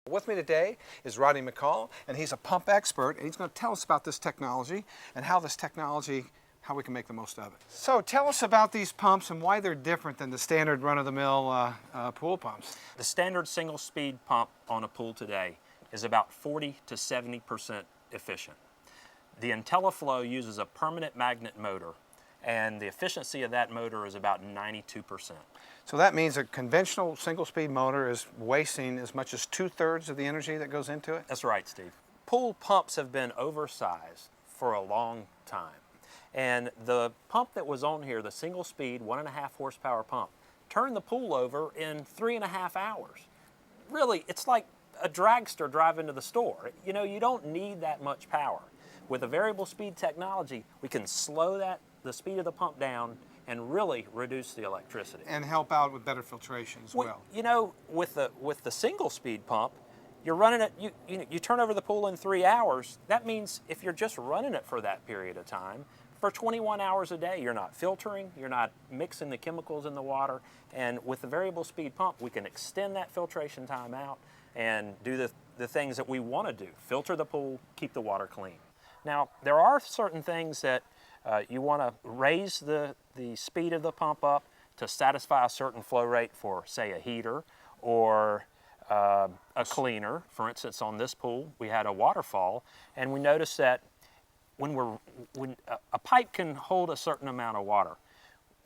With me today is Rodney McCall, and he's a pump expert, and he's going to tell us about this technology and how we can make the most of it. So tell us about these pumps and why they're different than the standard run-of-the-mill pool pumps. The standard single-speed pump on a pool today is about 40 to 70% efficient. The Intelliflo uses a permanent magnet motor, and the efficiency of that motor is about 92%. So that means a conventional single-speed motor is wasting as much as 2/3 of the energy that goes into it? That's right, Steve. Pool pumps have been oversized for a long time. And the pump that was on here, the single-speed 1.5 horsepower pump, turned the pool over in 3.5 hours. Really, it's like a dragster driving to the store. You know, you don't need that much power. With a variable speed technology, we can slow the speed of the pump down and really reduce the electricity. And help out with better filtration as well. You know, with the single speed pump, you're running it, you turn over the pool in 3 hours. That means if you're just running it for that period of time, for 21 hours a day, you're not filtering, you're not mixing the chemicals in the water, and with the variable speed pump, we can extend that filtration time out and do the things that we want to do. Filter the pool, keep the water clean. Now, there are certain things that you want to raise the speed of the pump up to satisfy a certain flow rate for, say, a heater or a cleaner. For instance, on this pool, we had a waterfall, and we noticed that when a pipe can hold a certain amount of water,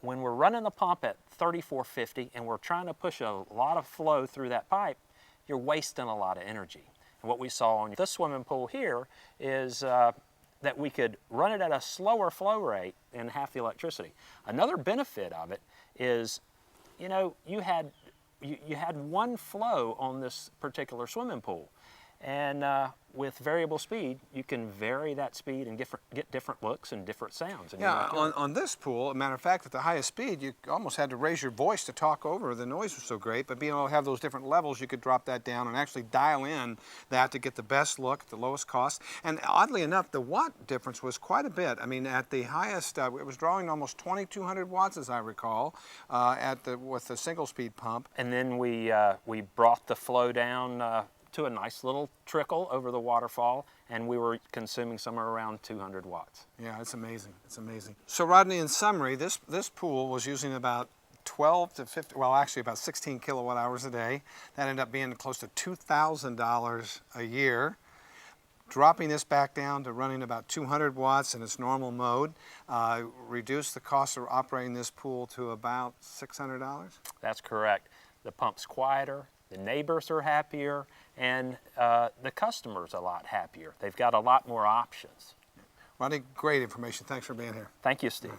when we're running the pump at 3450 and we're trying to push a lot of flow through that pipe, you're wasting a lot of energy. And what we saw on this swimming pool here is that we could run it at a slower flow rate and half the electricity. Another benefit of it is, you know, you had one flow on this particular swimming pool, and with variable speed, you can vary that speed and get different looks and different sounds. Yeah, on this pool, as a matter of fact, at the highest speed, you almost had to raise your voice to talk over. The noise was so great, but being able to have those different levels, you could drop that down and actually dial in that to get the best look, the lowest cost. And oddly enough, the watt difference was quite a bit. I mean, at the highest, it was drawing almost 2,200 watts, as I recall, with the single-speed pump. And then we brought the flow down to a nice little trickle over the waterfall, and we were consuming somewhere around 200 watts. Yeah, it's amazing. It's amazing. So Rodney, in summary, this pool was using about 12 to 50, well, actually about 16 kilowatt hours a day. That ended up being close to $2,000 a year. Dropping this back down to running about 200 watts in its normal mode, reduced the cost of operating this pool to about $600? That's correct. The pump's quieter, the neighbors are happier, and the customer's a lot happier. They've got a lot more options. Rodney, great information. Thanks for being here. Thank you, Steve.